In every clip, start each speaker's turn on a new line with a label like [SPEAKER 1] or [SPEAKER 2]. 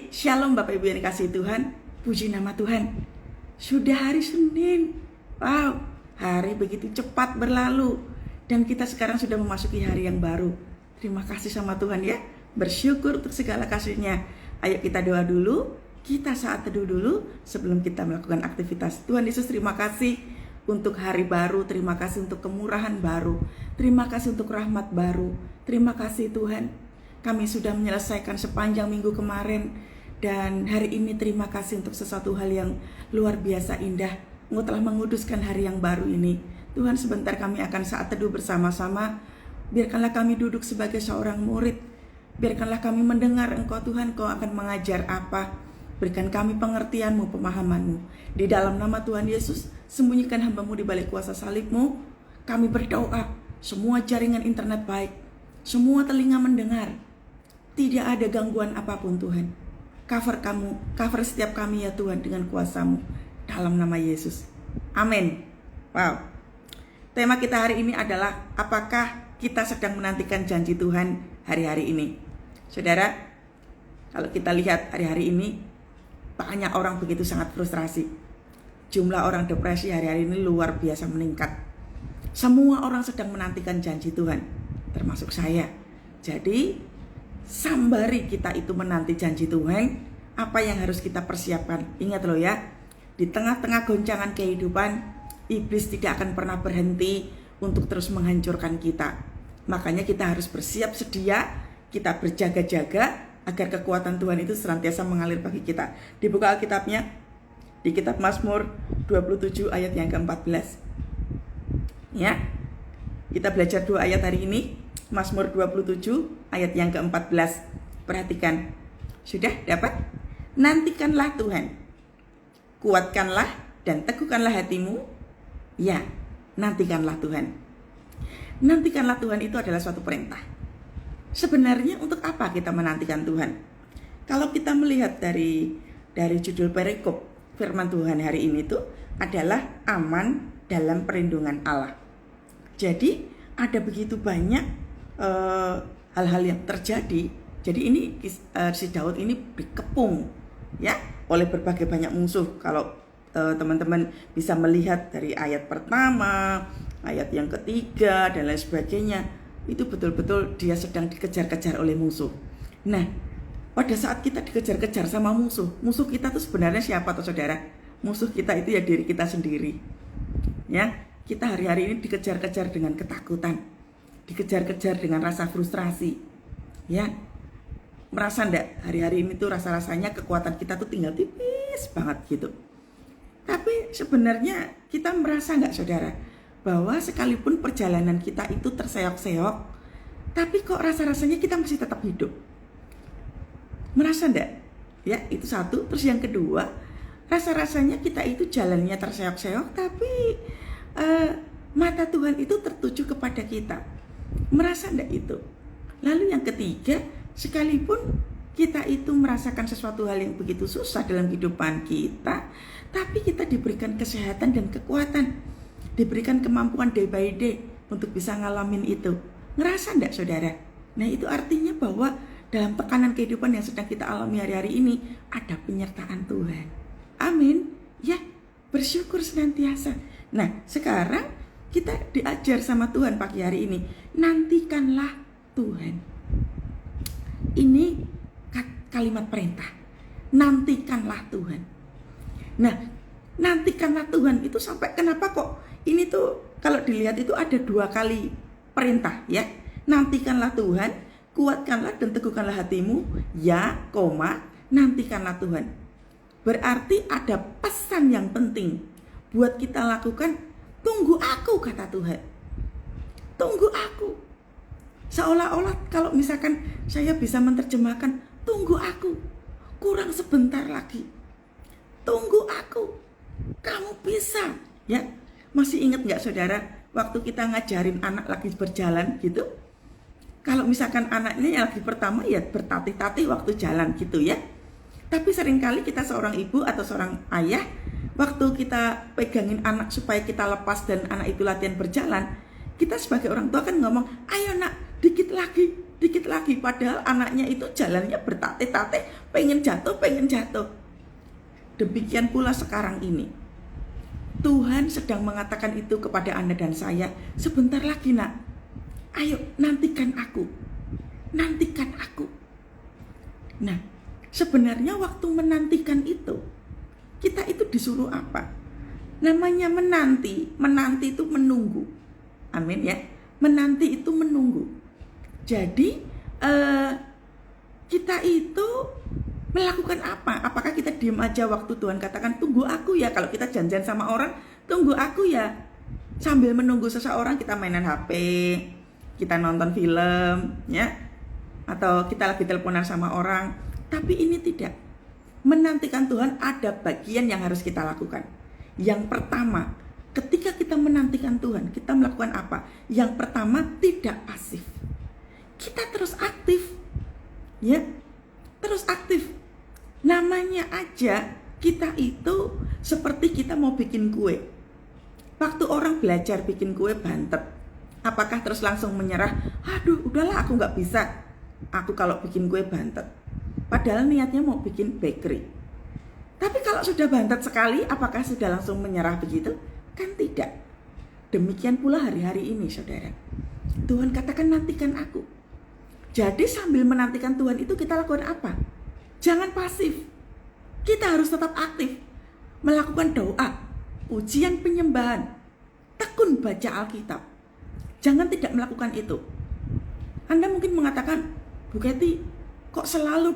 [SPEAKER 1] Shalom Bapak Ibu yang dikasihi Tuhan. Puji nama Tuhan. Sudah hari Senin. Wow, hari begitu cepat berlalu. Dan kita sekarang sudah memasuki hari yang baru. Terima kasih sama Tuhan ya. Bersyukur untuk segala kasih-Nya. Ayo kita doa dulu. Kita saat teduh dulu sebelum kita melakukan aktivitas. Tuhan Yesus, terima kasih untuk hari baru. Terima kasih untuk kemurahan baru. Terima kasih untuk rahmat baru. Terima kasih Tuhan. Kami sudah menyelesaikan sepanjang minggu kemarin. Dan hari ini terima kasih untuk sesuatu hal yang luar biasa indah. Engkau telah menguduskan hari yang baru ini. Tuhan, sebentar kami akan saat teduh bersama-sama. Biarkanlah kami duduk sebagai seorang murid. Biarkanlah kami mendengar Engkau Tuhan, Kau akan mengajar apa. Berikan kami pengertian-Mu, pemahaman-Mu. Di dalam nama Tuhan Yesus, sembunyikan hamba-Mu di balik kuasa salib-Mu. Kami berdoa, semua jaringan internet baik, semua telinga mendengar. Tidak ada gangguan apapun Tuhan. Cover setiap kami ya Tuhan dengan kuasa-Mu. Dalam nama Yesus. Amin. Wow. Tema kita hari ini adalah, apakah kita sedang menantikan janji Tuhan hari-hari ini? Saudara, kalau kita lihat hari-hari ini, banyak orang begitu sangat frustrasi. Jumlah orang depresi hari-hari ini luar biasa meningkat. Semua orang sedang menantikan janji Tuhan, termasuk saya. Jadi, sambari kita itu menanti janji Tuhan, apa yang harus kita persiapkan? Ingat loh ya, di tengah-tengah goncangan kehidupan, iblis tidak akan pernah berhenti untuk terus menghancurkan kita. Makanya kita harus bersiap sedia, kita berjaga-jaga agar kekuatan Tuhan itu senantiasa mengalir bagi kita. Dibuka Alkitabnya di kitab Mazmur 27 ayat yang ke-14. Ya. Kita belajar 2 ayat hari ini. Mazmur 27 ayat yang ke-14. Perhatikan. Sudah dapat? Nantikanlah Tuhan. Kuatkanlah dan teguhkanlah hatimu. Ya, nantikanlah Tuhan. Nantikanlah Tuhan itu adalah suatu perintah. Sebenarnya untuk apa kita menantikan Tuhan? Kalau kita melihat dari judul perikop firman Tuhan hari ini itu adalah aman dalam perlindungan Allah. Jadi ada begitu banyak hal-hal yang terjadi. Jadi ini si Daud ini dikepung ya oleh berbagai banyak musuh. Kalau teman-teman bisa melihat dari ayat pertama, ayat yang ketiga dan lain sebagainya, itu betul-betul dia sedang dikejar-kejar oleh musuh. Nah, pada saat kita dikejar-kejar sama musuh kita tuh sebenarnya siapa tuh saudara? Musuh kita itu ya diri kita sendiri. Ya, kita hari-hari ini dikejar-kejar dengan ketakutan, dikejar-kejar dengan rasa frustrasi. Ya, merasa enggak hari-hari ini tuh rasa-rasanya kekuatan kita tuh tinggal tipis banget gitu. Tapi sebenarnya kita merasa enggak saudara, bahwa sekalipun perjalanan kita itu terseok-seok, tapi kok rasa-rasanya kita masih tetap hidup. Merasa enggak? Ya, itu satu. Terus yang kedua, rasa-rasanya kita itu jalannya terseok-seok, tapi mata Tuhan itu tertuju kepada kita. Merasa enggak itu? Lalu yang ketiga, sekalipun kita itu merasakan sesuatu hal yang begitu susah dalam kehidupan kita, tapi kita diberikan kesehatan dan kekuatan, diberikan kemampuan day by day untuk bisa ngalamin itu. Ngerasa enggak saudara? Nah, itu artinya bahwa dalam tekanan kehidupan yang sedang kita alami hari-hari ini ada penyertaan Tuhan. Amin. Ya, bersyukur senantiasa. Nah, sekarang kita diajar sama Tuhan pagi hari ini, nantikanlah Tuhan. Ini kalimat perintah. Nantikanlah Tuhan. Nah, nantikanlah Tuhan itu sampai kenapa kok ini tuh kalau dilihat itu ada 2 kali perintah ya. Nantikanlah Tuhan, kuatkanlah dan teguhkanlah hatimu. Ya, nantikanlah Tuhan. Berarti ada pesan yang penting buat kita lakukan. Tunggu aku, kata Tuhan. Tunggu aku. Seolah-olah kalau misalkan saya bisa menerjemahkan, tunggu aku. Kurang sebentar lagi. Tunggu aku. Kamu bisa. Ya, masih ingat gak saudara, waktu kita ngajarin anak lagi berjalan gitu? Kalau misalkan anaknya yang lagi pertama ya bertatih-tatih waktu jalan gitu ya. Tapi seringkali kita seorang ibu atau seorang ayah, waktu kita pegangin anak supaya kita lepas dan anak itu latihan berjalan, kita sebagai orang tua kan ngomong, ayo nak, dikit lagi, dikit lagi, padahal anaknya itu jalannya bertate-tate, pengen jatuh. Demikian pula sekarang ini. Tuhan sedang mengatakan itu kepada Anda dan saya, sebentar lagi nak, ayo nantikan aku. Nah, sebenarnya waktu menantikan itu, kita itu disuruh apa? Namanya menanti itu menunggu. Amin ya. Menanti itu menunggu. Jadi kita itu melakukan apa? Apakah kita diam aja waktu Tuhan katakan tunggu aku ya? Kalau kita janjian sama orang, tunggu aku ya. Sambil menunggu seseorang kita mainan HP, kita nonton film, ya, atau kita lagi teleponan sama orang. Tapi ini tidak. Menantikan Tuhan ada bagian yang harus kita lakukan. Yang pertama, ketika kita menantikan Tuhan, kita melakukan apa? Yang pertama, tidak pasif. Kita terus aktif. Ya, terus aktif. Namanya aja kita itu seperti kita mau bikin kue. Waktu orang belajar bikin kue bantet, apakah terus langsung menyerah? Aduh, udahlah aku nggak bisa. Aku kalau bikin kue bantet. Padahal niatnya mau bikin bakery. Tapi kalau sudah bantet sekali, apakah sudah langsung menyerah begitu? Kan tidak. Demikian pula hari-hari ini, saudara. Tuhan katakan nantikan aku. Jadi sambil menantikan Tuhan itu kita lakukan apa? Jangan pasif. Kita harus tetap aktif. Melakukan doa, ujian penyembahan, tekun baca Alkitab. Jangan tidak melakukan itu. Anda mungkin mengatakan, Bu Kety, kok selalu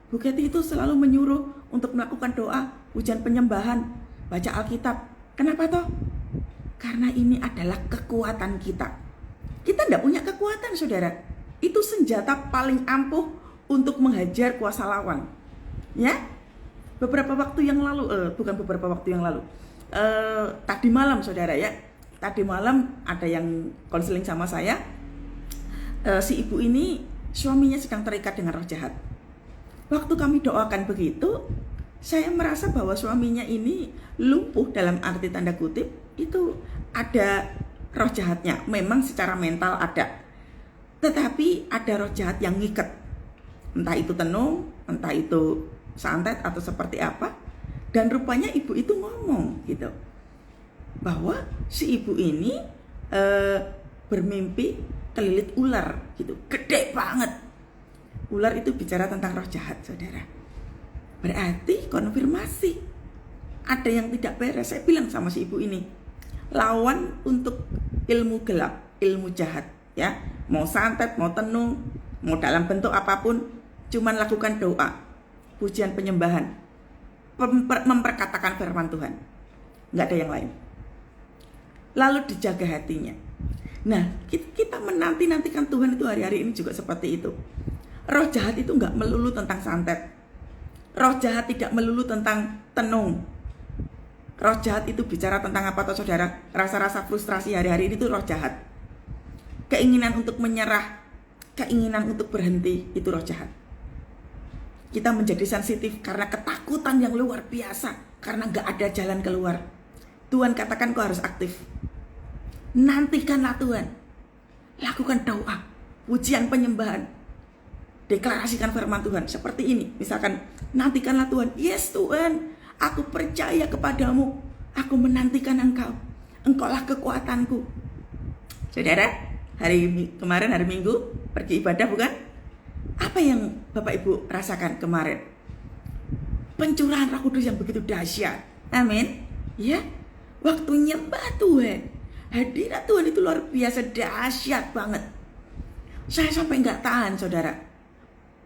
[SPEAKER 1] Bu Kety itu selalu menyuruh untuk melakukan doa, ujian penyembahan, baca Alkitab. Kenapa toh? Karena ini adalah kekuatan kita. Kita tidak punya kekuatan, saudara. Itu senjata paling ampuh untuk menghajar kuasa lawan. Ya, beberapa waktu yang lalu, tadi malam, saudara ya. Tadi malam ada yang konseling sama saya. Si ibu ini suaminya sedang terikat dengan roh jahat. Waktu kami doakan begitu, saya merasa bahwa suaminya ini lumpuh dalam arti tanda kutip, itu ada roh jahatnya. Memang secara mental ada, tetapi ada roh jahat yang ngikat. Entah itu tenung, entah itu santet atau seperti apa. Dan rupanya ibu itu ngomong gitu, bahwa si ibu ini bermimpi kelilit ular gitu, gede banget. Ular itu bicara tentang roh jahat, saudara. Berarti konfirmasi ada yang tidak beres. Saya bilang sama si ibu ini, lawan untuk ilmu gelap, ilmu jahat, ya. Mau santet, mau tenung, mau dalam bentuk apapun, cuman lakukan doa, pujian penyembahan, memperkatakan firman Tuhan. Nggak ada yang lain. Lalu dijaga hatinya. Nah, kita menantikan Tuhan itu hari-hari ini juga seperti itu. Roh jahat itu nggak melulu tentang santet. Roh jahat tidak melulu tentang tenung. Roh jahat itu bicara tentang apa toh, saudara? Rasa-rasa frustrasi hari-hari ini itu roh jahat. Keinginan untuk menyerah, keinginan untuk berhenti, itu roh jahat. Kita menjadi sensitif karena ketakutan yang luar biasa, karena nggak ada jalan keluar. Tuhan katakan kau harus aktif. Nantikanlah Tuhan. Lakukan doa, pujian penyembahan, deklarasikan firman Tuhan seperti ini. Misalkan, nantikanlah Tuhan. Yes Tuhan, aku percaya kepadamu. Aku menantikan Engkau. Engkaulah kekuatanku. Saudara, kemarin hari Minggu pergi ibadah bukan? Apa yang Bapak Ibu rasakan kemarin? Pencurahan Roh Kudus yang begitu dahsyat. Amin. Ya, waktu nyembah Tuhan, hadirat Tuhan itu luar biasa dahsyat banget. Saya sampai nggak tahan, saudara.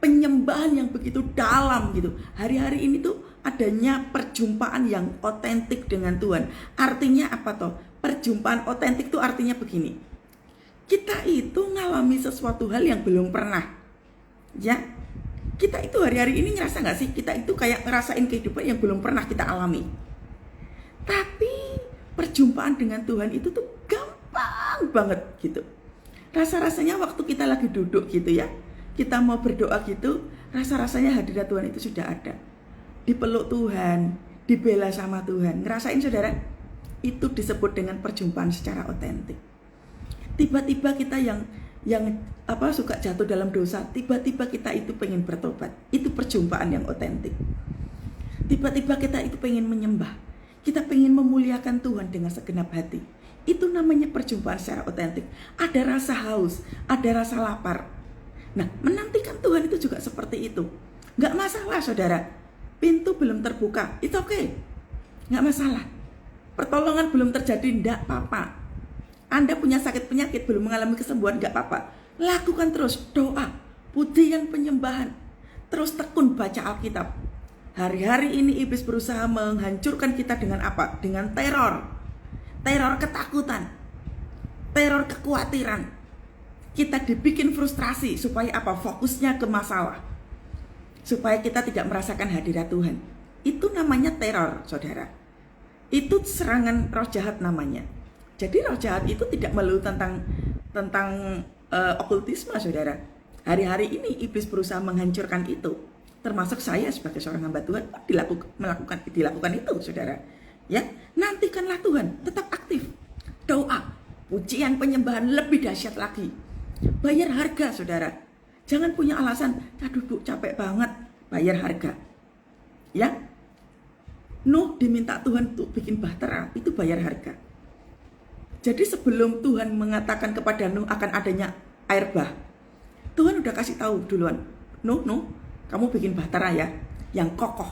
[SPEAKER 1] Penyembahan yang begitu dalam gitu. Hari-hari ini tuh adanya perjumpaan yang otentik dengan Tuhan. Artinya apa toh? Perjumpaan otentik tuh artinya begini. Kita itu ngalami sesuatu hal yang belum pernah. Ya, kita itu hari-hari ini ngerasa nggak sih? Kita itu kayak ngerasain kehidupan yang belum pernah kita alami. Tapi perjumpaan dengan Tuhan itu tuh gampang banget gitu. Rasa-rasanya waktu kita lagi duduk gitu ya, kita mau berdoa gitu, rasa-rasanya hadirat Tuhan itu sudah ada. Dipeluk Tuhan, dibela sama Tuhan. Ngerasain, saudara? Itu disebut dengan perjumpaan secara otentik. Tiba-tiba kita yang yang suka jatuh dalam dosa, tiba-tiba kita itu pengen bertobat. Itu perjumpaan yang otentik. Tiba-tiba kita itu pengen menyembah, kita pengen memuliakan Tuhan dengan segenap hati. Itu namanya perjumpaan secara otentik. Ada rasa haus, ada rasa lapar. Nah, menantikan Tuhan itu juga seperti itu. Nggak masalah saudara, pintu belum terbuka, itu oke. Nggak masalah. Pertolongan belum terjadi, nggak apa-apa. Anda punya sakit penyakit, belum mengalami kesembuhan, nggak apa-apa. Lakukan terus doa, pujian, penyembahan. Terus tekun baca Alkitab. Hari-hari ini iblis berusaha menghancurkan kita dengan apa? Dengan teror. Teror ketakutan. Teror kekhawatiran. Kita dibikin frustrasi supaya apa? Fokusnya ke masalah. Supaya kita tidak merasakan hadirat Tuhan. Itu namanya teror, saudara. Itu serangan roh jahat namanya. Jadi roh jahat itu tidak melulu tentang okultisme, saudara. Hari-hari ini iblis berusaha menghancurkan itu. Termasuk saya sebagai seorang hamba Tuhan dilakukan itu, saudara. Ya, nantikanlah Tuhan, tetap aktif. Doa, pujian, penyembahan lebih dahsyat lagi. Bayar harga, saudara. Jangan punya alasan, aduh Bu, capek banget. Bayar harga. Ya. Nuh diminta Tuhan untuk bikin bahtera, itu bayar harga. Jadi sebelum Tuhan mengatakan kepada Nuh akan adanya air bah, Tuhan udah kasih tahu duluan, Nuh, kamu bikin bahtera ya, yang kokoh.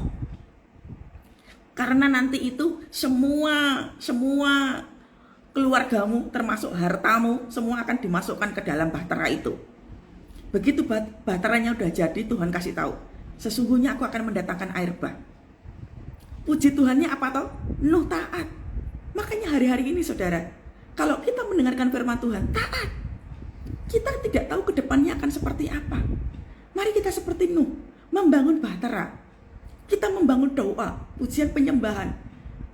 [SPEAKER 1] Karena nanti itu semua keluargamu, termasuk hartamu, semua akan dimasukkan ke dalam bahtera itu. Begitu bahteranya udah jadi, Tuhan kasih tahu, sesungguhnya aku akan mendatangkan air bah. Puji Tuhannya apa toh? Nuh taat. Makanya hari-hari ini saudara, kalau kita mendengarkan firman Tuhan, taat. Kita tidak tahu ke depannya akan seperti apa. Mari kita seperti Nuh, membangun bahtera. Kita membangun doa, pujian, penyembahan.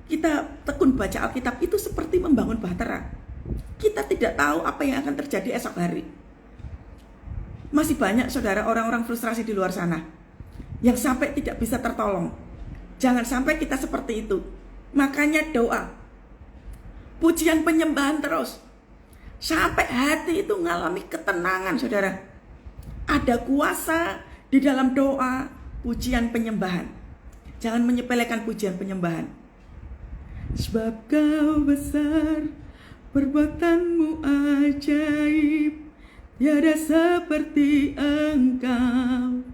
[SPEAKER 1] Kita tekun baca Alkitab, itu seperti membangun bahtera. Kita tidak tahu apa yang akan terjadi esok hari. Masih banyak saudara orang-orang frustrasi di luar sana yang sampai tidak bisa tertolong. Jangan sampai kita seperti itu. Makanya doa, pujian, penyembahan terus. Sampai hati itu mengalami ketenangan, saudara. Ada kuasa di dalam doa, pujian, penyembahan. Jangan menyepelekan pujian, penyembahan. Sebab kau besar, perbuatanmu ajaib, tiada seperti engkau.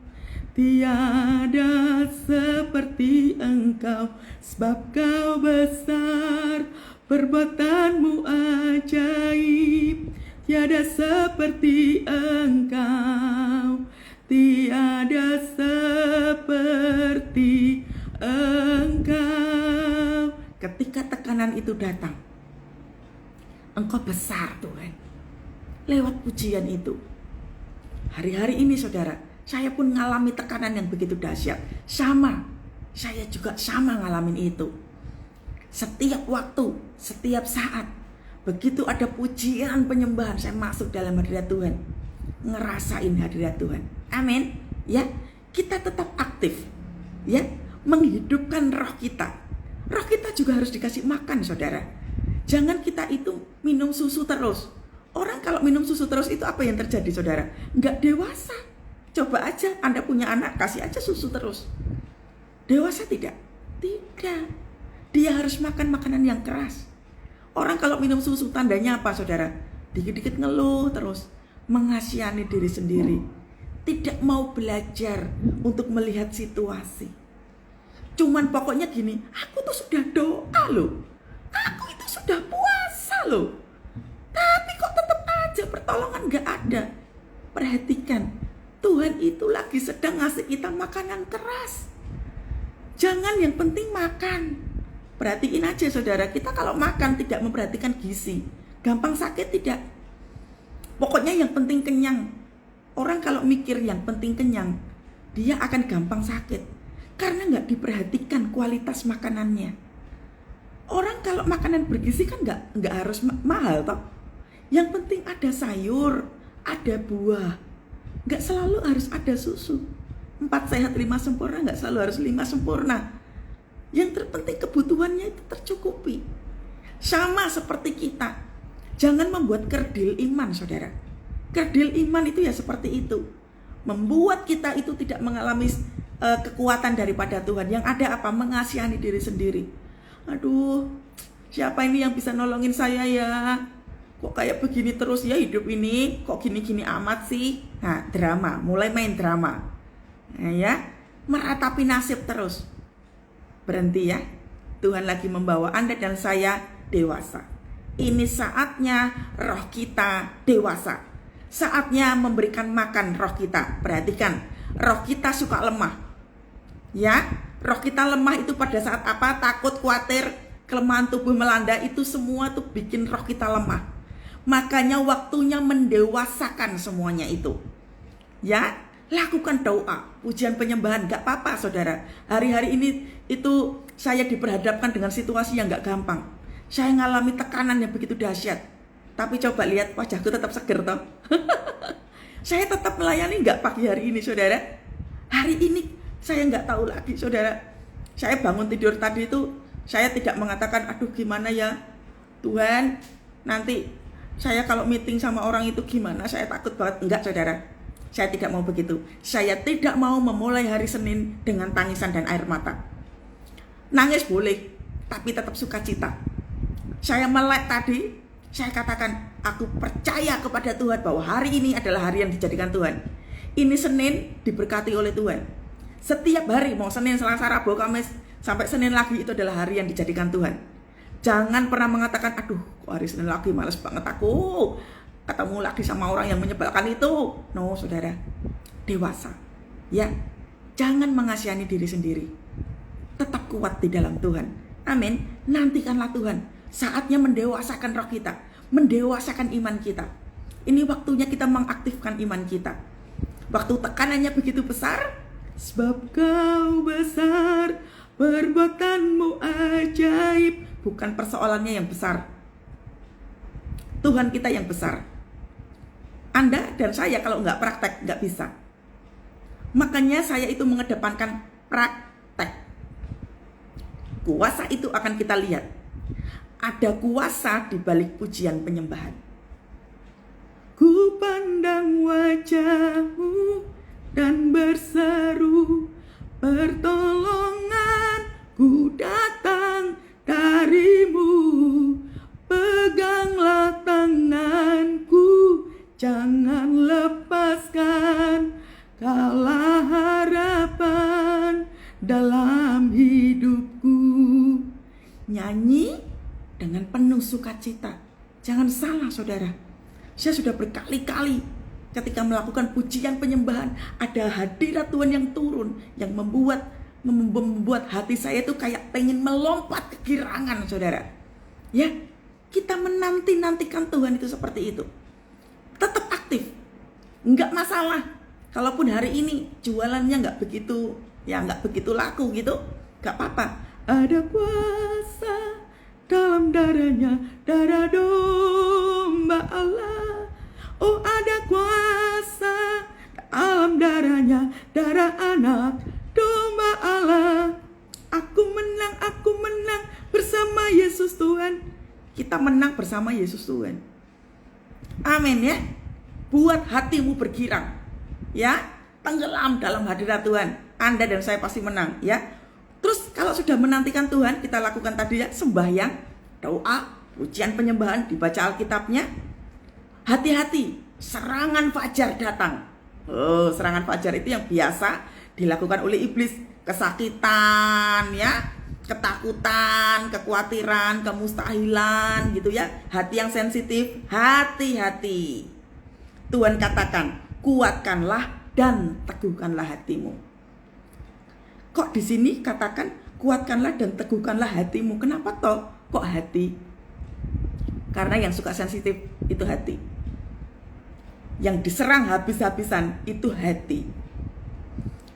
[SPEAKER 1] Tiada seperti engkau, sebab kau besar, perbuatanmu ajaib, tiada seperti engkau, tiada seperti engkau. Ketika tekanan itu datang, engkau besar Tuhan, lewat pujian itu. Hari-hari ini saudara, saya pun mengalami tekanan yang begitu dahsyat. Saya juga sama ngalamin itu. Setiap waktu, setiap saat, begitu ada pujian, penyembahan, saya masuk dalam hadirat Tuhan, ngerasain hadirat Tuhan. Amin. Ya, kita tetap aktif, ya, menghidupkan roh kita. Roh kita juga harus dikasih makan, saudara. Jangan kita itu minum susu terus. Orang kalau minum susu terus itu apa yang terjadi, saudara? Nggak dewasa. Coba aja Anda punya anak, kasih aja susu terus. Dewasa tidak? Tidak. Dia harus makan makanan yang keras. Orang kalau minum susu tandanya apa, saudara? Dikit-dikit ngeluh terus, mengasihani diri sendiri, tidak mau belajar untuk melihat situasi. Cuman pokoknya gini, aku tuh sudah doa loh, aku itu sudah puasa loh, tapi kok tetap aja pertolongan gak ada. Perhatikan, Tuhan itu lagi sedang ngasih kita makanan keras. Jangan yang penting makan. Perhatiin aja saudara, kita kalau makan tidak memperhatikan gizi, gampang sakit tidak. Pokoknya yang penting kenyang. Orang kalau mikir yang penting kenyang, dia akan gampang sakit. Karena nggak diperhatikan kualitas makanannya. Orang kalau makanan bergizi kan nggak harus mahal toh. Yang penting ada sayur, ada buah. Nggak selalu harus ada susu. 4 sehat 5 sempurna, nggak selalu harus 5 sempurna. Yang terpenting kebutuhannya itu tercukupi. Sama seperti kita. Jangan membuat kerdil iman, saudara. Kerdil iman itu ya seperti itu. Membuat kita itu tidak mengalami kekuatan daripada Tuhan. Yang ada apa? Mengasihani diri sendiri. Aduh, siapa ini yang bisa nolongin saya ya? Kok kayak begini terus ya hidup ini? Kok gini-gini amat sih? Nah, drama, mulai main drama. Nah, ya, meratapi nasib terus. Berhenti ya. Tuhan lagi membawa Anda dan saya dewasa. Ini saatnya roh kita dewasa. Saatnya memberikan makan roh kita. Perhatikan, roh kita suka lemah. Ya, roh kita lemah itu pada saat apa? Takut, khawatir, kelemahan tubuh melanda, itu semua tuh bikin roh kita lemah. Makanya waktunya mendewasakan semuanya itu. Ya, lakukan doa, pujian penyembahan, gak apa-apa saudara. Hari-hari ini itu saya diperhadapkan dengan situasi yang gak gampang. Saya ngalami tekanan yang begitu dahsyat. Tapi coba lihat wajahku tetap seger toh. Saya tetap melayani gak pagi hari ini saudara. Hari ini saya gak tahu lagi saudara. Saya bangun tidur tadi itu, saya tidak mengatakan aduh gimana ya Tuhan, nanti saya kalau meeting sama orang itu gimana, saya takut banget. Enggak saudara, saya tidak mau begitu. Saya tidak mau memulai hari Senin dengan tangisan dan air mata. Nangis boleh, tapi tetap sukacita. Saya melek tadi, saya katakan aku percaya kepada Tuhan bahwa hari ini adalah hari yang dijadikan Tuhan. Ini Senin diberkati oleh Tuhan. Setiap hari, mau Senin, Selasa, Rabu, Kamis, sampai Senin lagi, itu adalah hari yang dijadikan Tuhan. Jangan pernah mengatakan, aduh kok hari Senin lagi males banget aku ketemu lagi sama orang yang menyebalkan itu. No saudara, dewasa. Ya, jangan mengasihani diri sendiri. Tetap kuat di dalam Tuhan. Amin. Nantikanlah Tuhan. Saatnya mendewasakan roh kita, mendewasakan iman kita. Ini waktunya kita mengaktifkan iman kita. Waktu tekanannya begitu besar, sebab kau besar, perbuatanmu ajaib. Bukan persoalannya yang besar, Tuhan kita yang besar. Anda dan saya kalau nggak praktek nggak bisa. Makanya saya itu mengedepankan praktek. Kuasa itu akan kita lihat. Ada kuasa di balik pujian penyembahan. Ku pandang wajahmu dan berseru, pertolongan ku datang darimu, peganglah tanganku, jangan lepaskan, kaulah harapan dalam hidupku. Nyanyi dengan penuh sukacita. Jangan salah saudara, saya sudah berkali-kali ketika melakukan pujian penyembahan, ada hadirat Tuhan yang turun, yang membuat hati saya itu kayak pengen melompat kegirangan saudara. Ya, kita menantikan Tuhan itu seperti itu. Tetap aktif, nggak masalah. Kalaupun hari ini jualannya nggak begitu laku gitu, nggak apa-apa. Ada kuasa dalam darahnya, darah domba Allah. Oh ada kuasa dalam darahnya, darah anak domba Allah. Aku menang bersama Yesus Tuhan. Kita menang bersama Yesus Tuhan. Amin ya. Buat hatimu bergirang. Ya, tenggelam dalam hadirat Tuhan. Anda dan saya pasti menang ya. Terus kalau sudah menantikan Tuhan, kita lakukan tadi ya, sembahyang, doa, pujian penyembahan, dibaca Alkitabnya. Hati-hati, serangan fajar datang. Oh, serangan fajar itu yang biasa dilakukan oleh iblis. Kesakitan ya, ketakutan, kekhawatiran, kemustahilan gitu ya. Hati yang sensitif, hati-hati. Tuhan katakan, kuatkanlah dan teguhkanlah hatimu. Kok di sini katakan kuatkanlah dan teguhkanlah hatimu? Kenapa toh? Kok hati? Karena yang suka sensitif itu hati. Yang diserang habis-habisan itu hati.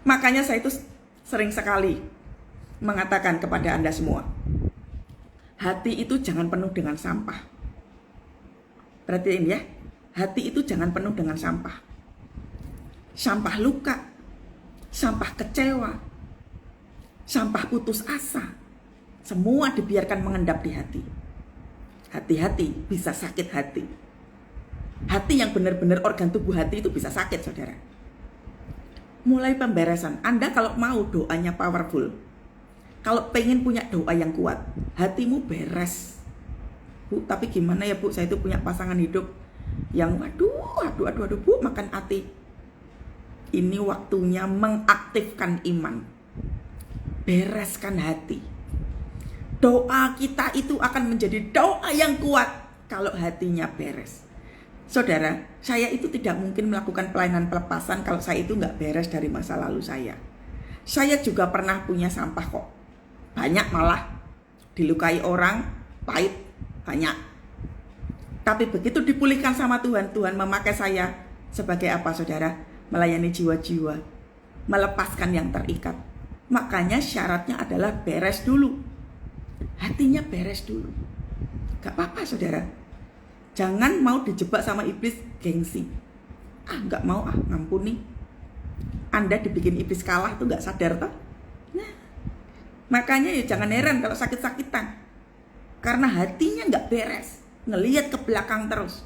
[SPEAKER 1] Makanya saya itu sering sekali mengatakan kepada Anda semua, hati itu jangan penuh dengan sampah. Perhatiin ya, hati itu jangan penuh dengan sampah. Sampah luka, sampah kecewa, sampah putus asa, semua dibiarkan mengendap di hati. Hati-hati, bisa sakit hati. Hati yang benar-benar organ tubuh hati itu bisa sakit, saudara. Mulai pemberesan. Anda kalau mau doanya powerful, kalau pengen punya doa yang kuat, hatimu beres. Bu, tapi gimana ya Bu, saya itu punya pasangan hidup yang aduh Bu, makan hati. Ini waktunya mengaktifkan iman. Bereskan hati. Doa kita itu akan menjadi doa yang kuat kalau hatinya beres. Saudara, saya itu tidak mungkin melakukan pelayanan pelepasan kalau saya itu nggak beres dari masa lalu saya. Saya juga pernah punya sampah kok. Banyak malah. Dilukai orang, pahit, banyak. Tapi begitu dipulihkan sama Tuhan, Tuhan memakai saya sebagai apa, saudara? Melayani jiwa-jiwa, melepaskan yang terikat. Makanya syaratnya adalah beres dulu. Hatinya beres dulu. Gak apa-apa, saudara. Jangan mau dijebak sama iblis gengsi. Gak mau, ngampuni. Anda dibikin iblis kalah tuh gak sadar toh. Nah, makanya ya jangan heran kalau sakit-sakitan. Karena hatinya gak beres. Ngelihat ke belakang terus.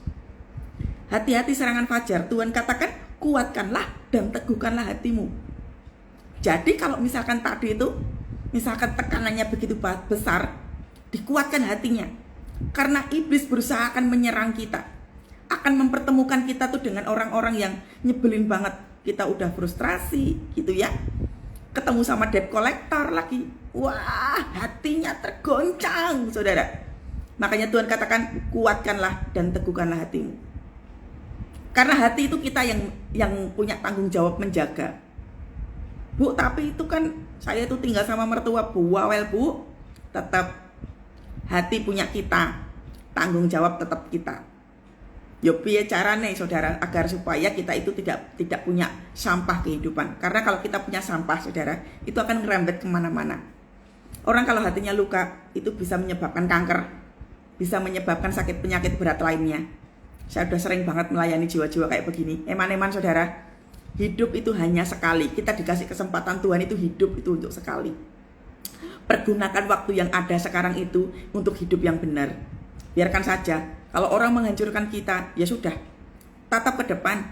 [SPEAKER 1] Hati-hati serangan fajar. Tuhan katakan, kuatkanlah dan teguhkanlah hatimu. Jadi kalau misalkan tadi itu, misalkan tekanannya begitu besar, dikuatkan hatinya. Karena iblis berusaha akan menyerang kita, akan mempertemukan kita tuh dengan orang-orang yang nyebelin banget. Kita udah frustrasi gitu ya, ketemu sama debt collector lagi, wah hatinya tergoncang, saudara. Makanya Tuhan katakan, kuatkanlah dan teguhkanlah hatimu. Karena hati itu kita yang punya tanggung jawab menjaga. Bu, tapi itu kan saya tuh tinggal sama mertua bawel Bu. Tetap hati punya kita, tanggung jawab tetap kita. Yo piye carane, saudara, agar supaya kita itu tidak punya sampah kehidupan. Karena kalau kita punya sampah, saudara, itu akan ngerembet kemana-mana. Orang kalau hatinya luka, itu bisa menyebabkan kanker, bisa menyebabkan sakit penyakit berat lainnya. Saya udah sering banget melayani jiwa-jiwa kayak begini. Eman-eman, saudara, hidup itu hanya sekali. Kita dikasih kesempatan, Tuhan itu hidup itu untuk sekali. Pergunakan waktu yang ada sekarang itu untuk hidup yang benar. Biarkan saja. Kalau orang menghancurkan kita, ya sudah. Tatap ke depan.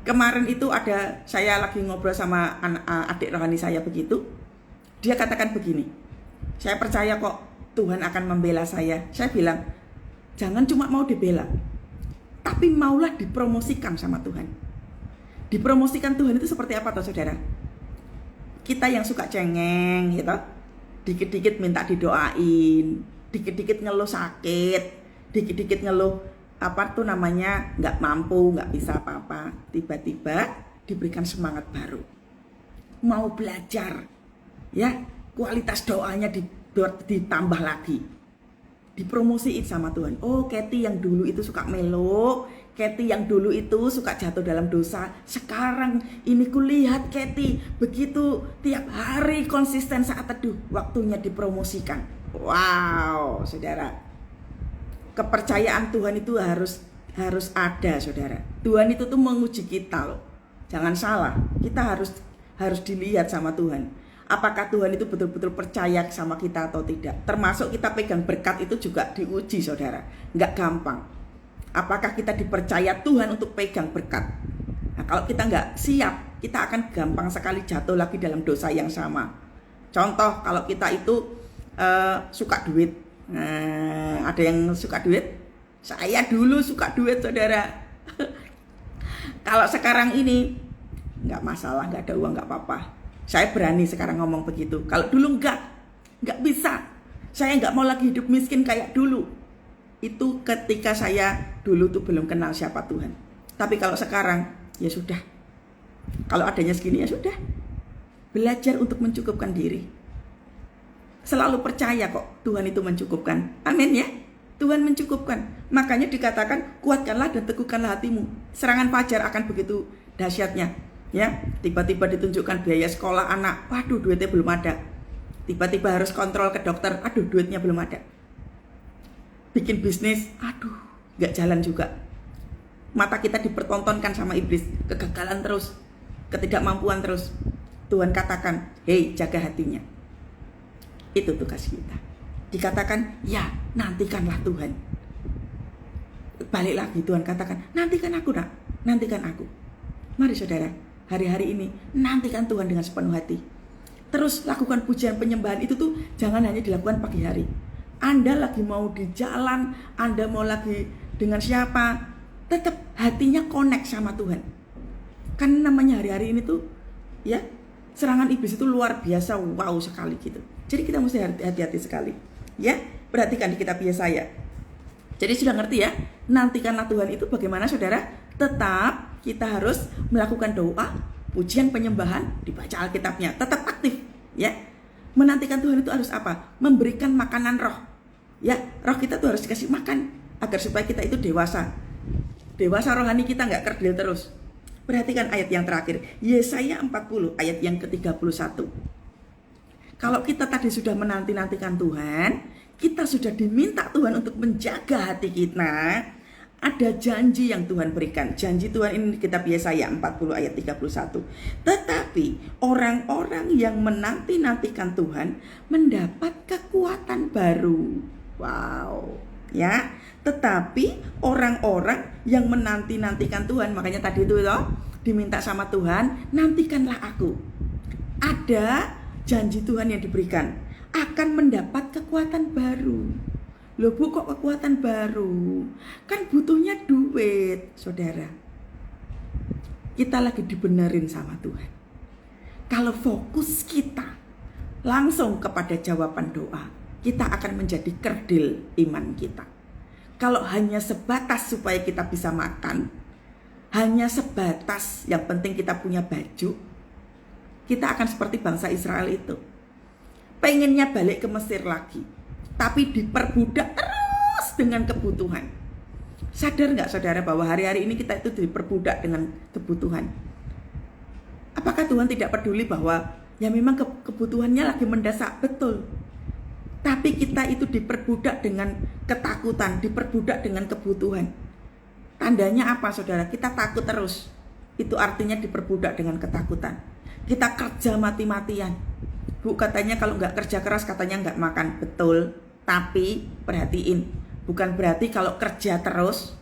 [SPEAKER 1] Kemarin itu saya lagi ngobrol sama adik rohani saya begitu. Dia katakan begini, saya percaya kok Tuhan akan membela saya. Saya bilang, jangan cuma mau dibela, tapi maulah dipromosikan sama Tuhan. Dipromosikan Tuhan itu seperti apa toh, saudara? Kita yang suka cengeng gitu, dikit-dikit minta didoain, dikit-dikit ngeluh sakit, dikit-dikit ngeluh nggak mampu, nggak bisa apa-apa. Tiba-tiba diberikan semangat baru, mau belajar, ya, kualitas doanya ditambah lagi, dipromosiin sama Tuhan. Oh, Kathy yang dulu itu suka melo, Kathy yang dulu itu suka jatuh dalam dosa, sekarang ini kulihat Kathy begitu tiap hari konsisten saat teduh, waktunya dipromosikan. Wow, saudara, kepercayaan Tuhan itu harus ada, saudara. Tuhan itu tuh menguji kita loh. Jangan salah, kita harus dilihat sama Tuhan. Apakah Tuhan itu betul-betul percaya sama kita atau tidak? Termasuk kita pegang berkat itu juga diuji, saudara. Nggak gampang. Apakah kita dipercaya Tuhan untuk pegang berkat? Nah, kalau kita nggak siap, kita akan gampang sekali jatuh lagi dalam dosa yang sama. Contoh, kalau kita itu suka duit. Nah, ada yang suka duit? Saya dulu suka duit, saudara. Kalau sekarang ini nggak masalah, nggak ada uang, nggak apa-apa. Saya berani sekarang ngomong begitu. Kalau dulu nggak bisa. Saya nggak mau lagi hidup miskin kayak dulu. Itu ketika saya dulu tuh belum kenal siapa Tuhan. Tapi kalau sekarang, ya sudah. Kalau adanya segini, ya sudah. Belajar untuk mencukupkan diri. Selalu percaya kok Tuhan itu mencukupkan. Amin ya. Tuhan mencukupkan. Makanya dikatakan, kuatkanlah dan teguhkanlah hatimu. Serangan fajar akan begitu dahsyatnya. Ya, tiba-tiba ditunjukkan biaya sekolah anak. Waduh, duitnya belum ada. Tiba-tiba harus kontrol ke dokter. Aduh, duitnya belum ada. Bikin bisnis, aduh, gak jalan juga. Mata kita dipertontonkan sama iblis, kegagalan terus, ketidakmampuan terus. Tuhan katakan, hei, jaga hatinya. Itu tugas kita. Dikatakan, ya, nantikanlah Tuhan. balik lagi Tuhan katakan, nantikan aku nak, nantikan aku. Mari saudara, hari-hari ini nantikan Tuhan dengan sepenuh hati. Terus lakukan pujian penyembahan itu tuh jangan hanya dilakukan pagi hari. Anda lagi mau di jalan, Anda mau lagi dengan siapa, tetap hatinya connect sama Tuhan. Kan namanya hari-hari ini tuh ya, serangan iblis itu luar biasa, wow sekali gitu. Jadi kita mesti hati-hati sekali. Ya, perhatikan di kitab Yesaya. Jadi sudah ngerti ya, nantikanlah Tuhan itu bagaimana saudara? Tetap kita harus melakukan doa, pujian penyembahan, dibaca Alkitabnya, tetap aktif ya. Menantikan Tuhan itu harus apa? Memberikan makanan roh. Ya, roh kita tuh harus dikasih makan agar supaya kita itu dewasa. Dewasa rohani kita nggak kerdil terus. Perhatikan ayat yang terakhir, Yesaya 40 ayat yang ke-31. Kalau kita tadi sudah menanti-nantikan Tuhan, kita sudah diminta Tuhan untuk menjaga hati kita. Ada janji yang Tuhan berikan. Janji Tuhan ini di kitab Yesaya 40 ayat 31. Tetapi orang-orang yang menanti-nantikan Tuhan mendapat kekuatan baru. Wow. Ya, tetapi orang-orang yang menanti-nantikan Tuhan, makanya tadi itu loh, diminta sama Tuhan, nantikanlah aku. Ada janji Tuhan yang diberikan, akan mendapat kekuatan baru. Loh Bu, kok kekuatan baru? Kan butuhnya duit, saudara. Kita lagi dibenerin sama Tuhan. Kalau fokus kita langsung kepada jawaban doa, kita akan menjadi kerdil iman kita. Kalau hanya sebatas supaya kita bisa makan, hanya sebatas yang penting kita punya baju, kita akan seperti bangsa Israel itu. Pengennya balik ke Mesir lagi, tapi diperbudak terus dengan kebutuhan. Sadar nggak saudara bahwa hari-hari ini kita itu diperbudak dengan kebutuhan? Apakah Tuhan tidak peduli bahwa ya memang kebutuhannya lagi mendesak? Betul. Tapi kita itu diperbudak dengan ketakutan, diperbudak dengan kebutuhan. Tandanya apa saudara? Kita takut terus. Itu artinya diperbudak dengan ketakutan. Kita kerja mati-matian. Bu, katanya kalau nggak kerja keras katanya nggak makan. Betul. Tapi perhatiin, bukan berarti kalau kerja terus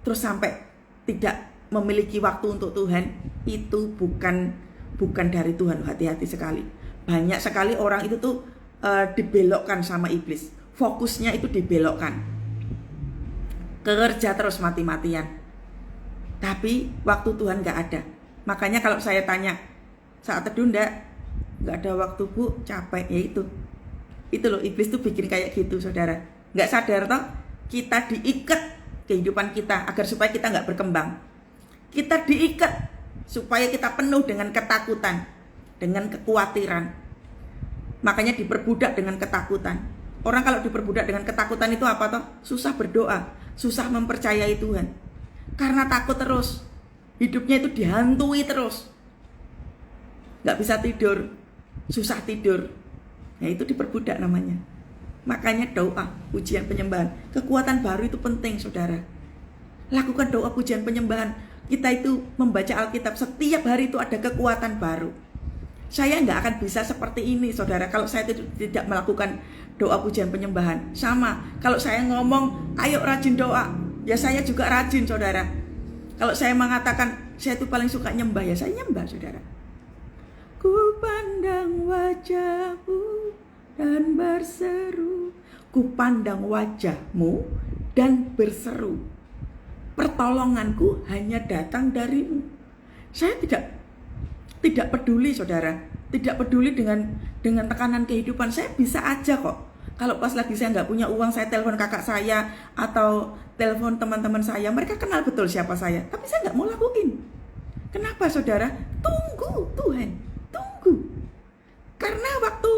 [SPEAKER 1] sampai tidak memiliki waktu untuk Tuhan, itu bukan dari Tuhan. Hati-hati sekali. Banyak sekali orang itu tuh dibelokkan sama iblis. Fokusnya itu dibelokkan. Kerja terus mati-matian. Tapi waktu Tuhan nggak ada. Makanya kalau saya tanya, saat teduh nggak ada waktu Bu, capek. Ya itu loh, iblis tuh bikin kayak gitu saudara. Nggak sadar toh, kita diikat kehidupan kita agar supaya kita nggak berkembang. Kita diikat supaya kita penuh dengan ketakutan, dengan kekhawatiran. Makanya diperbudak dengan ketakutan. Orang kalau diperbudak dengan ketakutan itu apa toh? Susah berdoa, susah mempercayai Tuhan. Karena takut terus, hidupnya itu dihantui terus. Gak bisa tidur, susah tidur. Nah itu diperbudak namanya. Makanya doa, pujian penyembahan, kekuatan baru itu penting saudara. Lakukan doa pujian penyembahan. Kita itu membaca Alkitab setiap hari itu ada kekuatan baru. Saya nggak akan bisa seperti ini saudara kalau saya tidak melakukan doa pujian penyembahan. Sama, kalau saya ngomong ayo rajin doa, ya saya juga rajin saudara. Kalau saya mengatakan saya itu paling suka nyembah, ya saya nyembah saudara. Ku pandang wajahmu dan berseru. Ku pandang wajahmu dan berseru. Pertolonganku hanya datang darimu. Saya tidak peduli saudara, tidak peduli dengan tekanan kehidupan. Saya bisa aja kok. Kalau pas lagi saya nggak punya uang, saya telepon kakak saya atau telepon teman-teman saya. Mereka kenal betul siapa saya, tapi saya nggak mau lakuin. Kenapa saudara? Tunggu Tuhan, tunggu. Karena waktu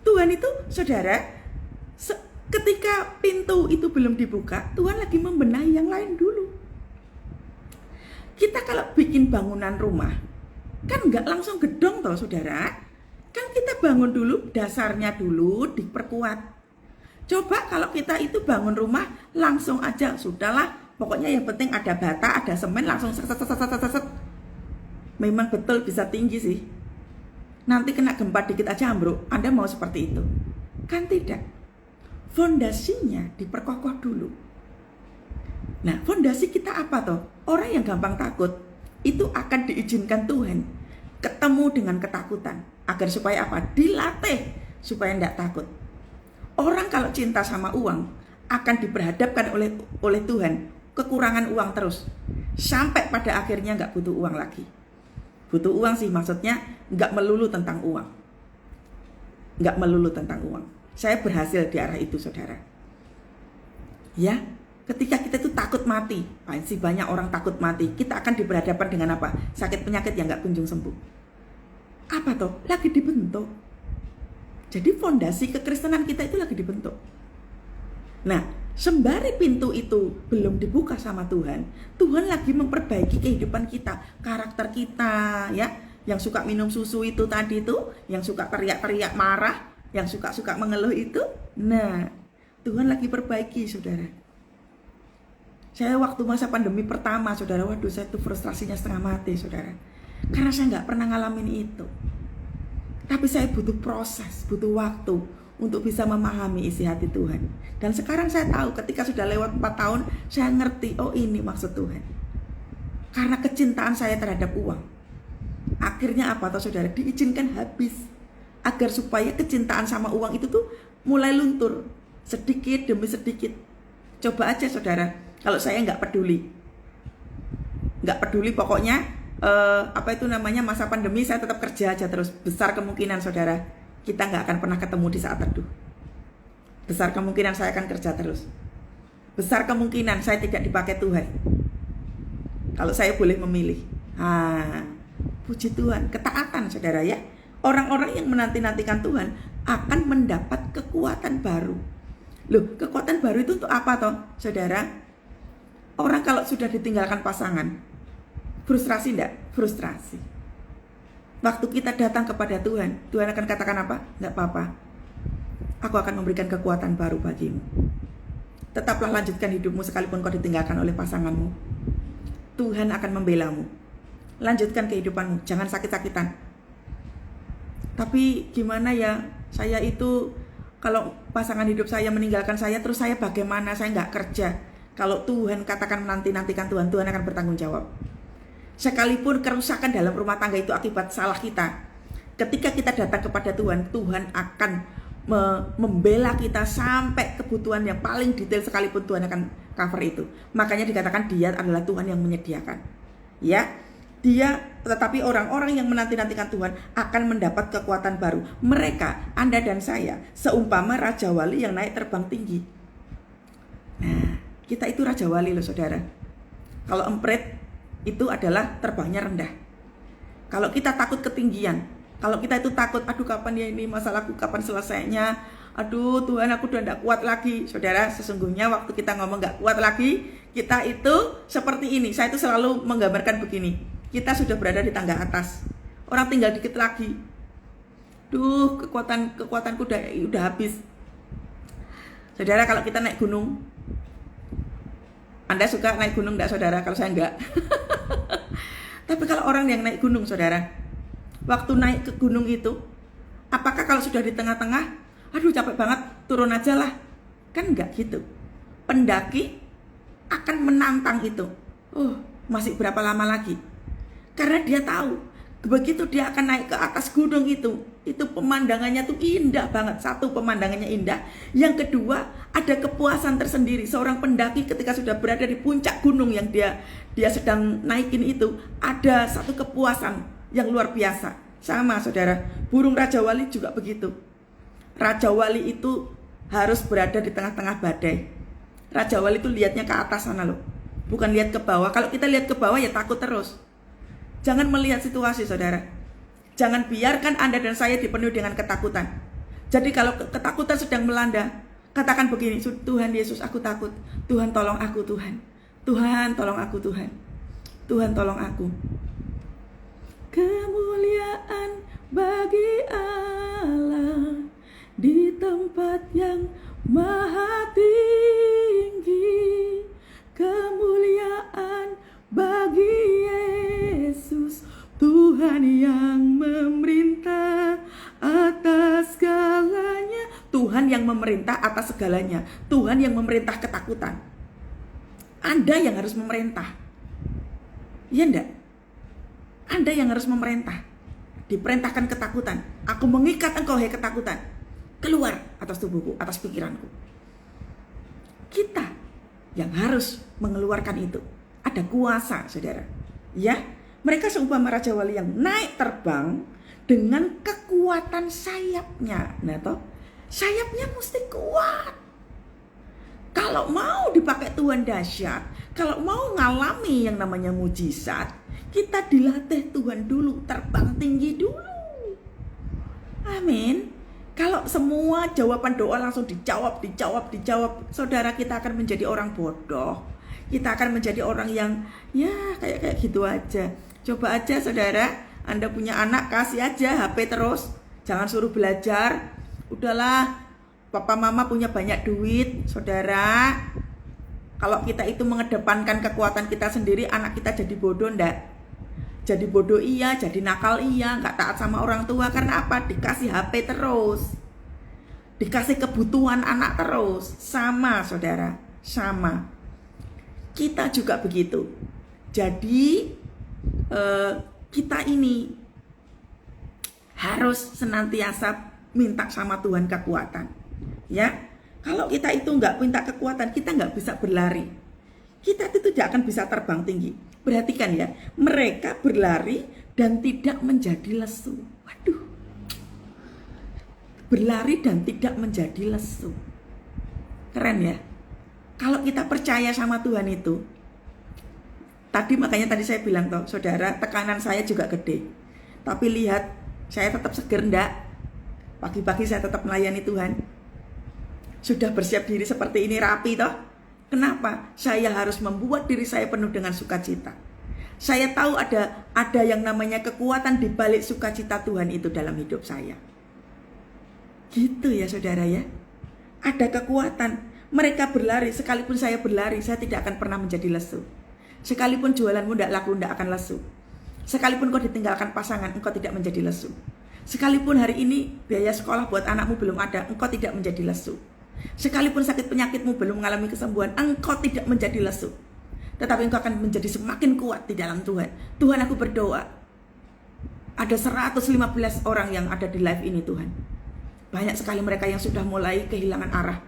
[SPEAKER 1] Tuhan itu saudara, ketika pintu itu belum dibuka, Tuhan lagi membenahi yang lain dulu. Kita kalau bikin bangunan rumah, kan nggak langsung gedong toh saudara. Kan kita bangun dulu, dasarnya dulu diperkuat. Coba kalau kita itu bangun rumah langsung aja, sudahlah, pokoknya yang penting ada bata, ada semen, langsung set. Memang betul bisa tinggi sih. Nanti kena gempa dikit aja ambruk. Anda mau seperti itu? Kan tidak. Fondasinya diperkokoh dulu. Nah, fondasi kita apa toh? Orang yang gampang takut itu akan diizinkan Tuhan ketemu dengan ketakutan agar supaya apa? Dilatih supaya tidak takut. Orang kalau cinta sama uang akan diperhadapkan oleh Tuhan kekurangan uang terus sampai pada akhirnya nggak butuh uang lagi. Butuh uang sih maksudnya nggak melulu tentang uang. Nggak melulu tentang uang. Saya berhasil di arah itu, saudara. Ya, ketika kita itu takut mati, pasti banyak orang takut mati, kita akan diberhadapan dengan apa? Sakit penyakit yang nggak kunjung sembuh. Apa toh? Lagi dibentuk. Jadi fondasi kekristenan kita itu lagi dibentuk. Nah, sembari pintu itu belum dibuka sama Tuhan, Tuhan lagi memperbaiki kehidupan kita, karakter kita, ya. Yang suka minum susu itu tadi tuh, yang suka teriak-teriak marah, yang suka mengeluh itu. Nah, Tuhan lagi perbaiki, saudara. Saya waktu masa pandemi pertama, saudara, waduh saya tuh frustrasinya setengah mati, saudara. Karena saya nggak pernah ngalamin itu. Tapi saya butuh proses, butuh waktu untuk bisa memahami isi hati Tuhan. Dan sekarang saya tahu ketika sudah lewat 4 tahun, saya ngerti, oh ini maksud Tuhan. Karena kecintaan saya terhadap uang. Akhirnya apa toh saudara? Diizinkan habis. Agar supaya kecintaan sama uang itu tuh mulai luntur. Sedikit demi sedikit. Coba aja saudara, kalau saya nggak peduli. Nggak peduli pokoknya, masa pandemi saya tetap kerja aja terus. Besar kemungkinan saudara, kita nggak akan pernah ketemu di saat teduh. Besar kemungkinan saya akan kerja terus. Besar kemungkinan saya tidak dipakai Tuhan. Kalau saya boleh memilih. Puji Tuhan, ketaatan saudara ya. Orang-orang yang menanti-nantikan Tuhan akan mendapat kekuatan baru. Loh, kekuatan baru itu untuk apa toh saudara? Orang kalau sudah ditinggalkan pasangan, frustrasi enggak? Frustrasi. Waktu kita datang kepada Tuhan, Tuhan akan katakan apa? Enggak apa-apa. Aku akan memberikan kekuatan baru bagimu. Tetaplah lanjutkan hidupmu sekalipun kau ditinggalkan oleh pasanganmu. Tuhan akan membelamu. Lanjutkan kehidupanmu, jangan sakit-sakitan. Tapi gimana ya? Saya itu kalau pasangan hidup saya meninggalkan saya, terus saya bagaimana? Saya nggak kerja. Kalau Tuhan katakan menanti-nantikan Tuhan, Tuhan akan bertanggung jawab. Sekalipun kerusakan dalam rumah tangga itu akibat salah kita, ketika kita datang kepada Tuhan, Tuhan akan membela kita sampai kebutuhan yang paling detail sekalipun Tuhan akan cover itu. Makanya dikatakan Dia adalah Tuhan yang menyediakan. Ya, tetapi orang-orang yang menanti-nantikan Tuhan akan mendapat kekuatan baru. Mereka, Anda dan saya, seumpama Raja Wali yang naik terbang tinggi. Nah, kita itu Raja Wali loh saudara. Kalau emprit itu adalah terbangnya rendah. Kalau kita takut ketinggian, kalau kita itu takut, aduh kapan ya ini masalahku, kapan selesainya, aduh Tuhan aku udah gak kuat lagi. Saudara, sesungguhnya waktu kita ngomong gak kuat lagi, kita itu seperti ini. Saya itu selalu menggambarkan begini, kita sudah berada di tangga atas, orang tinggal dikit lagi. Duh, kekuatanku udah habis. Saudara, kalau kita naik gunung, Anda suka naik gunung enggak saudara? Kalau saya enggak. Tapi kalau orang yang naik gunung saudara, waktu naik ke gunung itu, apakah kalau sudah di tengah-tengah, aduh capek banget, turun aja lah? Kan enggak gitu. Pendaki akan menantang itu. Masih berapa lama lagi? Karena dia tahu, begitu dia akan naik ke atas gunung itu pemandangannya tuh indah banget. Satu, pemandangannya indah. Yang kedua, ada kepuasan tersendiri. Seorang pendaki ketika sudah berada di puncak gunung yang dia sedang naikin itu, ada satu kepuasan yang luar biasa. Sama saudara, burung Raja Wali juga begitu. Raja Wali itu harus berada di tengah-tengah badai. Raja Wali itu lihatnya ke atas sana loh, bukan lihat ke bawah. Kalau kita lihat ke bawah ya takut terus. Jangan melihat situasi saudara. Jangan biarkan Anda dan saya dipenuhi dengan ketakutan. Jadi kalau ketakutan sedang melanda, katakan begini, Tuhan Yesus aku takut. Tuhan tolong aku Tuhan. Tuhan tolong aku Tuhan. Tuhan tolong aku. Kemuliaan bagi Allah di tempat yang maha tinggi. Kemuliaan bagi Yesus, Tuhan yang memerintah atas segalanya. Tuhan yang memerintah atas segalanya. Tuhan yang memerintah ketakutan. Anda yang harus memerintah. Iya enggak? Anda yang harus memerintah. Diperintahkan ketakutan. Aku mengikat engkau, hai ketakutan. Keluar atas tubuhku, atas pikiranku. Kita yang harus mengeluarkan itu. Ada kuasa, saudara. Ya, mereka seumpama raja wali yang naik terbang dengan kekuatan sayapnya. Nah toh, sayapnya mesti kuat. Kalau mau dipakai Tuhan dahsyat, kalau mau ngalami yang namanya mujizat, kita dilatih Tuhan dulu, terbang tinggi dulu. Amin. Kalau semua jawaban doa langsung dijawab, saudara, kita akan menjadi orang bodoh. Kita akan menjadi orang yang ya kayak gitu aja. Coba aja saudara, Anda punya anak, kasih aja HP terus. Jangan suruh belajar. Udahlah, papa mama punya banyak duit, saudara. Kalau kita itu mengedepankan kekuatan kita sendiri, anak kita jadi bodoh enggak? Jadi bodoh iya, jadi nakal iya, nggak taat sama orang tua. Karena apa? Dikasih HP terus, dikasih kebutuhan anak terus. Sama saudara, sama. Kita juga begitu. Jadi kita ini harus senantiasa minta sama Tuhan kekuatan. Ya, kalau kita itu nggak minta kekuatan, kita nggak bisa berlari. Kita itu tidak akan bisa terbang tinggi. Perhatikan ya, mereka berlari dan tidak menjadi lesu. Waduh, berlari dan tidak menjadi lesu. Keren ya. Kalau kita percaya sama Tuhan itu, makanya tadi saya bilang toh, saudara, tekanan saya juga gede. Tapi lihat, saya tetap seger enggak? Pagi-pagi saya tetap melayani Tuhan. Sudah bersiap diri seperti ini rapi toh? Kenapa? Saya harus membuat diri saya penuh dengan sukacita. Saya tahu ada yang namanya kekuatan di balik sukacita Tuhan itu dalam hidup saya. Gitu ya saudara ya. Ada kekuatan. Mereka berlari, sekalipun saya berlari, saya tidak akan pernah menjadi lesu. Sekalipun jualanmu tidak laku, tidak akan lesu. Sekalipun kau ditinggalkan pasangan, engkau tidak menjadi lesu. Sekalipun hari ini biaya sekolah buat anakmu belum ada, engkau tidak menjadi lesu. Sekalipun sakit penyakitmu belum mengalami kesembuhan, engkau tidak menjadi lesu. Tetapi engkau akan menjadi semakin kuat di dalam Tuhan. Tuhan, aku berdoa. Ada 115 orang yang ada di live ini Tuhan. Banyak sekali mereka yang sudah mulai kehilangan arah.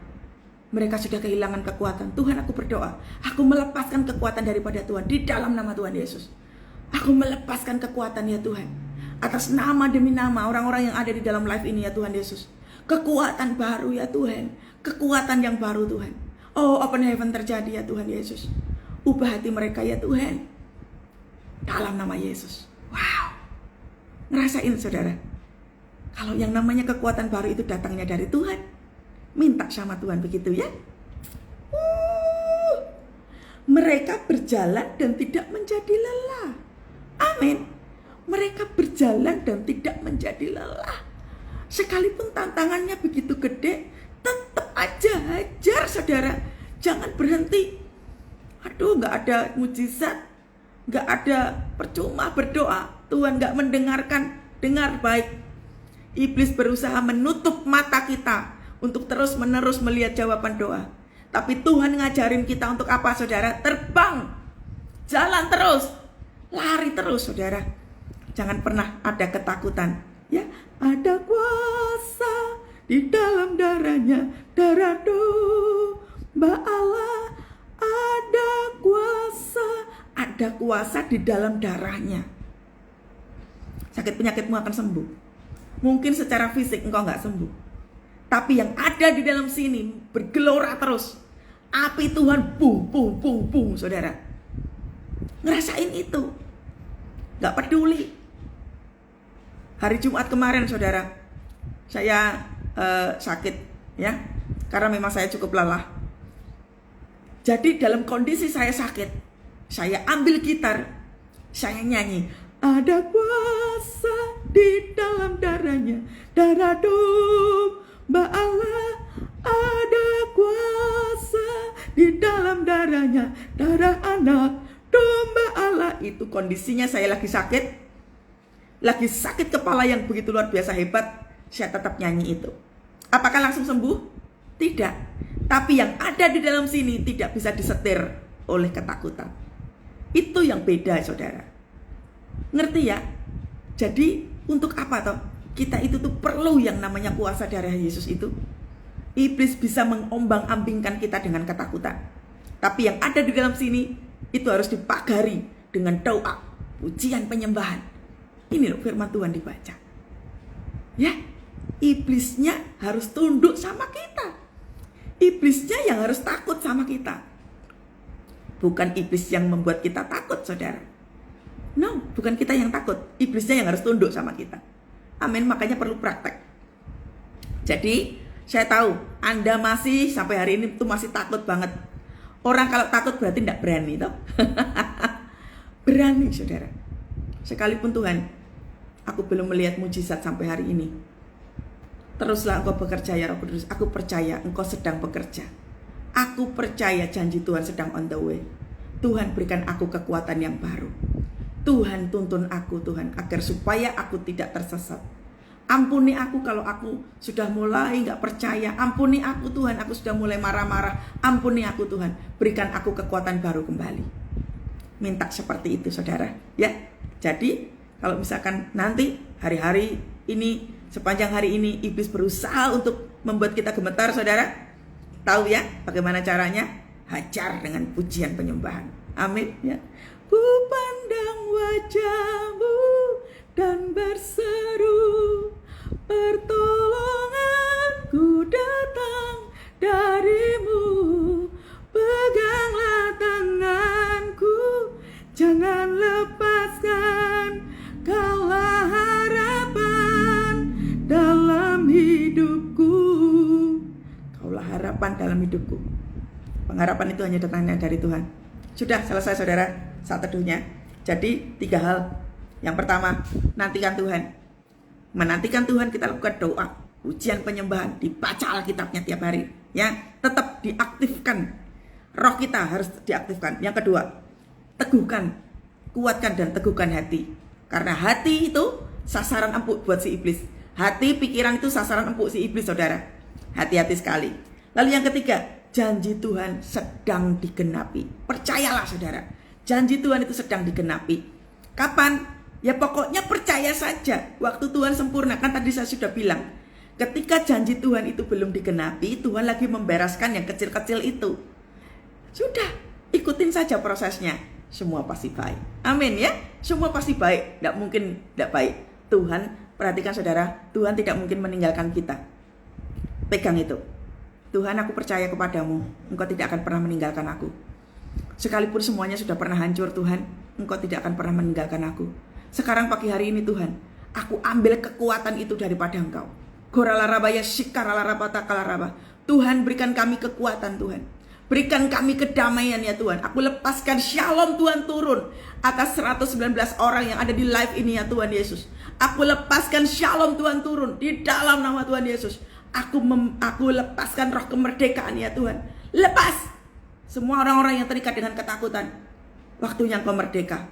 [SPEAKER 1] Mereka sudah kehilangan kekuatan. Tuhan, aku berdoa. Aku melepaskan kekuatan daripada Tuhan di dalam nama Tuhan Yesus. Aku melepaskan kekuatan ya Tuhan. Atas nama demi nama orang-orang yang ada di dalam live ini ya Tuhan Yesus. Kekuatan baru ya Tuhan. Kekuatan yang baru Tuhan. Oh, open heaven terjadi ya Tuhan Yesus. Ubah hati mereka ya Tuhan. Dalam nama Yesus. Wow. Ngerasain saudara. Kalau yang namanya kekuatan baru itu datangnya dari Tuhan. Minta sama Tuhan begitu ya. Mereka berjalan dan tidak menjadi lelah. Amin. Mereka berjalan dan tidak menjadi lelah. Sekalipun tantangannya begitu gede, tetap aja hajar saudara. Jangan berhenti. Aduh, gak ada mujizat, gak ada, percuma berdoa. Tuhan gak mendengarkan. Dengar baik. Iblis berusaha menutup mata kita untuk terus-menerus melihat jawaban doa. Tapi Tuhan ngajarin kita untuk apa saudara? Terbang, jalan terus, lari terus saudara. Jangan pernah ada ketakutan. Ya, ada kuasa di dalam darahnya, darah domba Allah. Ada kuasa di dalam darahnya. Sakit penyakitmu akan sembuh. Mungkin secara fisik engkau gak sembuh. Tapi yang ada di dalam sini bergelora terus. Api Tuhan bung, bung, bung, bung, saudara. Ngerasain itu. Gak peduli. Hari Jumat kemarin, saudara, saya sakit, ya, karena memang saya cukup lelah. Jadi dalam kondisi saya sakit, saya ambil gitar, saya nyanyi. Ada kuasa di dalam darahnya, darah domba Allah. Ada kuasa di dalam darahnya, darah anak domba Allah. Itu kondisinya saya lagi sakit kepala yang begitu luar biasa hebat. Saya tetap nyanyi itu. Apakah langsung sembuh? Tidak. Tapi yang ada di dalam sini tidak bisa disetir oleh ketakutan. Itu yang beda, saudara. Ngerti ya? Jadi untuk apa toh? Kita itu tuh perlu yang namanya kuasa darah Yesus itu. Iblis bisa mengombang-ambingkan kita dengan ketakutan. Tapi yang ada di dalam sini itu harus dipagari dengan doa, pujian, penyembahan. Ini loh firman Tuhan dibaca. Ya, iblisnya harus tunduk sama kita. Iblisnya yang harus takut sama kita. Bukan iblis yang membuat kita takut, saudara. No, bukan kita yang takut. Iblisnya yang harus tunduk sama kita. Amin, makanya perlu praktek. Jadi, saya tahu Anda masih sampai hari ini tuh masih takut banget. Orang kalau takut berarti tidak berani, toh. Berani, saudara. Sekalipun Tuhan, aku belum melihat mujizat sampai hari ini. Teruslah engkau bekerja ya Roh Kudus. Aku percaya engkau sedang bekerja. Aku percaya janji Tuhan sedang on the way. Tuhan berikan aku kekuatan yang baru. Tuhan tuntun aku, Tuhan, agar supaya aku tidak tersesat. Ampuni aku kalau aku sudah mulai gak percaya. Ampuni aku Tuhan, aku sudah mulai marah-marah. Ampuni aku Tuhan, berikan aku kekuatan baru kembali. Minta seperti itu, saudara. Ya, jadi kalau misalkan nanti hari-hari ini, sepanjang hari ini iblis berusaha untuk membuat kita gemetar, saudara, tahu ya bagaimana caranya? Hajar dengan pujian penyembahan. Amin ya. Ku pandang wajah-Mu dan berseru, pertolonganku datang dari-Mu. Peganglah tanganku, jangan lepaskan. Kaulah harapan dalam hidupku. Kaulah harapan dalam hidupku. Pengharapan itu hanya datangnya dari Tuhan. Sudah selesai, saudara, saat teduhnya. Jadi 3 hal. Yang pertama, nantikan Tuhan. Menantikan Tuhan, kita lakukan doa, ujian, penyembahan, dibaca Alkitabnya tiap hari. Ya, tetap diaktifkan. Roh kita harus diaktifkan. Yang kedua, teguhkan, kuatkan dan teguhkan hati. Karena hati itu sasaran empuk buat si iblis. Hati, pikiran itu sasaran empuk si iblis, saudara. Hati-hati sekali. Lalu yang ketiga, janji Tuhan sedang digenapi. Percayalah, saudara. Janji Tuhan itu sedang digenapi. Kapan? Ya pokoknya percaya saja. Waktu Tuhan sempurnakan, tadi saya sudah bilang. Ketika janji Tuhan itu belum digenapi, Tuhan lagi membereskan yang kecil-kecil itu. Sudah, ikutin saja prosesnya. Semua pasti baik. Amin ya. Semua pasti baik. Tidak mungkin tidak baik. Tuhan, perhatikan saudara, Tuhan tidak mungkin meninggalkan kita. Pegang itu. Tuhan, aku percaya kepadamu. Engkau tidak akan pernah meninggalkan aku. Sekalipun semuanya sudah pernah hancur, Tuhan, Engkau tidak akan pernah meninggalkan aku. Sekarang pagi hari ini, Tuhan, aku ambil kekuatan itu daripada Engkau. Goralarabaya shikaralarabatakaraba. Tuhan, berikan kami kekuatan, Tuhan. Berikan kami kedamaian ya Tuhan. Aku lepaskan shalom Tuhan turun atas 119 orang yang ada di live ini ya Tuhan Yesus. Aku lepaskan shalom Tuhan turun di dalam nama Tuhan Yesus. Aku lepaskan roh kemerdekaan ya Tuhan. Lepas semua orang-orang yang terikat dengan ketakutan. Waktunya Engkau merdeka.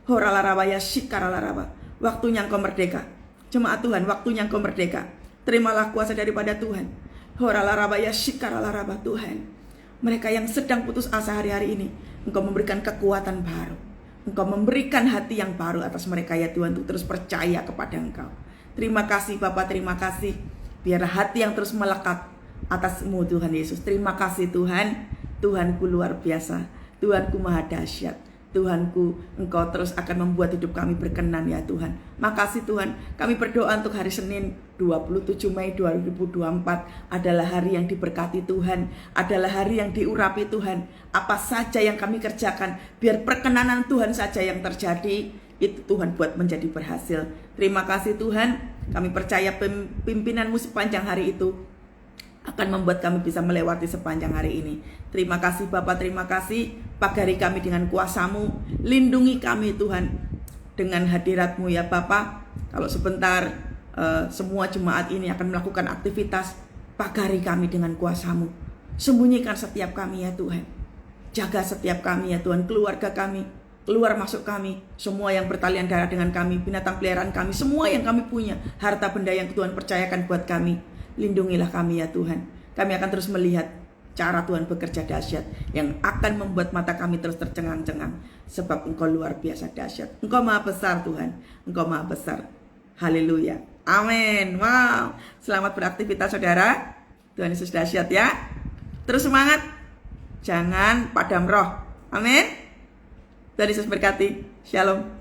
[SPEAKER 1] Horalarabaya shikaralaraba. Waktunya Engkau merdeka. Jemaat Tuhan, waktunya Engkau merdeka. Terimalah kuasa daripada Tuhan. Horalarabaya shikaralaraba Tuhan. Mereka yang sedang putus asa hari-hari ini, Engkau memberikan kekuatan baru. Engkau memberikan hati yang baru atas mereka ya Tuhan, untuk terus percaya kepada Engkau. Terima kasih Bapa, terima kasih. Biarlah hati yang terus melekat atas-Mu Tuhan Yesus. Terima kasih Tuhan. Tuhanku luar biasa. Tuhanku maha dahsyat. Tuhanku, Engkau terus akan membuat hidup kami berkenan ya Tuhan. Makasih Tuhan. Kami berdoa untuk hari Senin 27 Mei 2024 adalah hari yang diberkati Tuhan, adalah hari yang diurapi Tuhan. Apa saja yang kami kerjakan, biar perkenanan Tuhan saja yang terjadi, itu Tuhan buat menjadi berhasil. Terima kasih Tuhan. Kami percaya pimpinan-Mu sepanjang hari itu akan membuat kami bisa melewati sepanjang hari ini. Terima kasih Bapak, terima kasih. Pagari kami dengan kuasa-Mu. Lindungi kami Tuhan dengan hadirat-Mu ya Bapak. Kalau sebentar semua jemaat ini akan melakukan aktivitas, pagari kami dengan kuasa-Mu. Sembunyikan setiap kami ya Tuhan. Jaga setiap kami ya Tuhan. Keluarga kami, keluar masuk kami, semua yang bertalian darah dengan kami, binatang peliharaan kami, semua yang kami punya, harta benda yang Tuhan percayakan buat kami. Lindungilah kami ya Tuhan. Kami akan terus melihat cara Tuhan bekerja dahsyat yang akan membuat mata kami terus tercengang-cengang, sebab Engkau luar biasa dahsyat. Engkau maha besar Tuhan, Engkau maha besar. Haleluya, amin. Wow, selamat beraktivitas saudara. Tuhan Yesus dahsyat ya. Terus semangat, jangan padam roh. Amin. Tuhan Yesus berkati. Shalom.